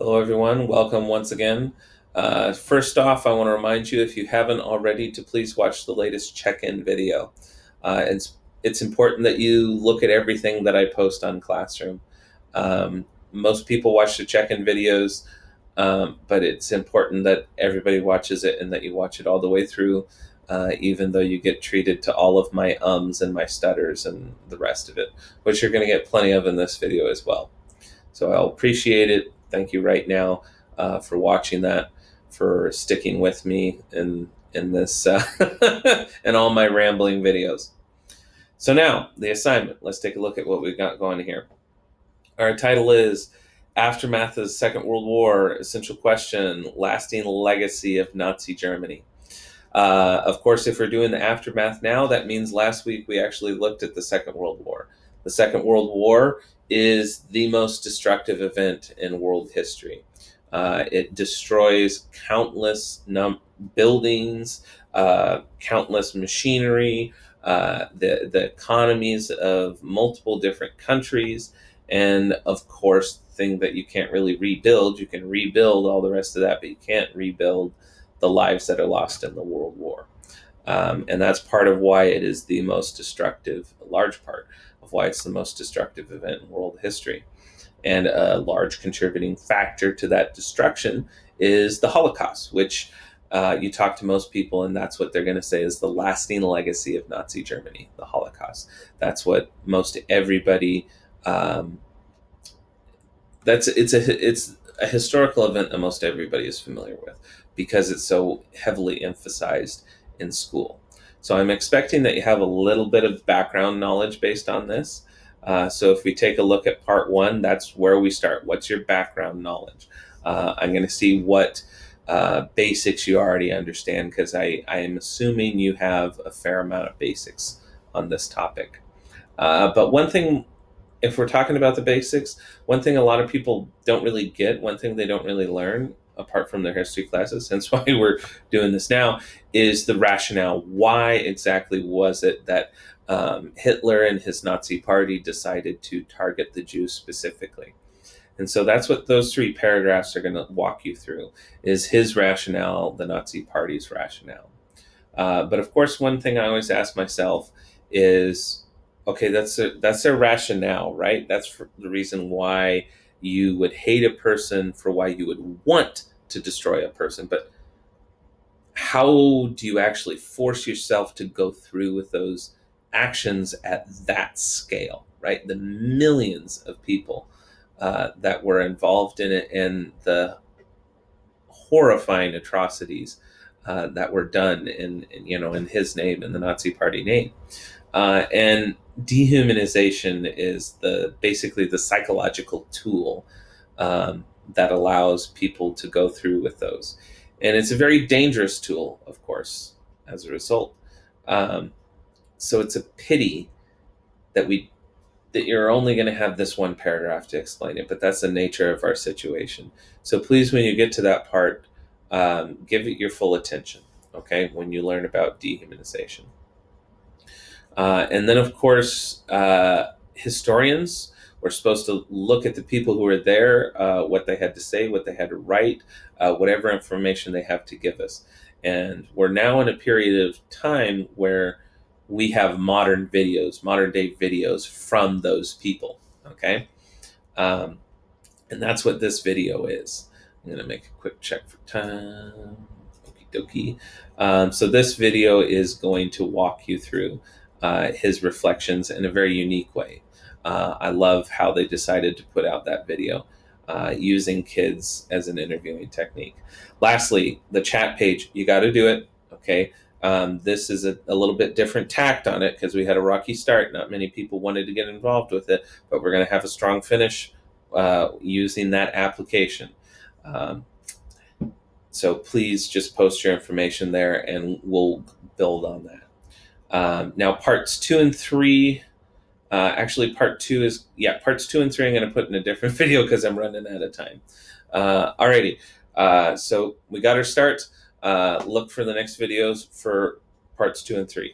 Hello, everyone. Welcome once again. First off, I want to remind you, if you haven't already, to please watch the latest check-in video. It's important that you look at everything that I post on Classroom. Most people watch the check-in videos, but it's important that everybody watches it and that you watch it all the way through, even though you get treated to all of my ums and my stutters and the rest of it, which you're going to get plenty of in this video as well. So I'll appreciate it. Thank you right now for watching that, for sticking with me in this and all my rambling videos. So now, the assignment. Let's take a look at what we've got going here. Our title is Aftermath of the Second World War, Essential Question, Lasting Legacy of Nazi Germany. Of course, if we're doing the aftermath now, that means last week we actually looked at the Second World War. The Second World War is the most destructive event in world history. It destroys countless buildings, countless machinery, the economies of multiple different countries, and of course, the thing that you can't really rebuild. You can rebuild all the rest of that, but you can't rebuild the lives that are lost in the World War. And that's part of why it is the most destructive, a large part of why it's the most destructive event in world history. And a large contributing factor to that destruction is the Holocaust, which you talk to most people and that's what they're going to say is the lasting legacy of Nazi Germany, the Holocaust. That's what most everybody, it's a historical event that most everybody is familiar with because it's so heavily emphasized in school. So I'm expecting that you have a little bit of background knowledge based on this. So if we take a look at part one, that's where we start. What's your background knowledge? I'm going to see what basics you already understand because I am assuming you have a fair amount of basics on this topic. But one thing, if we're talking about the basics, one thing a lot of people don't really get, one thing they don't really learn apart from their history classes, hence why we're doing this now, is the rationale. Why exactly was it that Hitler and his Nazi party decided to target the Jews specifically? And so that's what those three paragraphs are going to walk you through, is his rationale, the Nazi party's rationale. But of course, one thing I always ask myself is, okay, that's their rationale, right? That's the reason why you would hate a person, for why you would want to destroy a person. But how do you actually force yourself to go through with those actions at that scale, right? The millions of people that were involved in it and the horrifying atrocities that were done in his name, in the Nazi party name. And dehumanization is basically the psychological tool that allows people to go through with those. And it's a very dangerous tool, of course, as a result. So it's a pity that you're only going to have this one paragraph to explain it, but that's the nature of our situation. So please, when you get to that part, give it your full attention, okay, when you learn about dehumanization. And then, of course, historians were supposed to look at the people who were there, what they had to say, what they had to write, whatever information they have to give us. And we're now in a period of time where we have modern day videos from those people, okay? And that's what this video is. I'm going to make a quick check for time. Okie dokie. So this video is going to walk you through his reflections in a very unique way. I love how they decided to put out that video using kids as an interviewing technique. Lastly, the chat page, you got to do it, okay? This is a little bit different tact on it because we had a rocky start. Not many people wanted to get involved with it, but we're going to have a strong finish using that application. So please just post your information there and we'll build on that. Now parts 2 and 3, actually parts 2 and 3 I'm going to put in a different video because I'm running out of time. Alrighty, so we got our start. Look for the next videos for parts 2 and 3.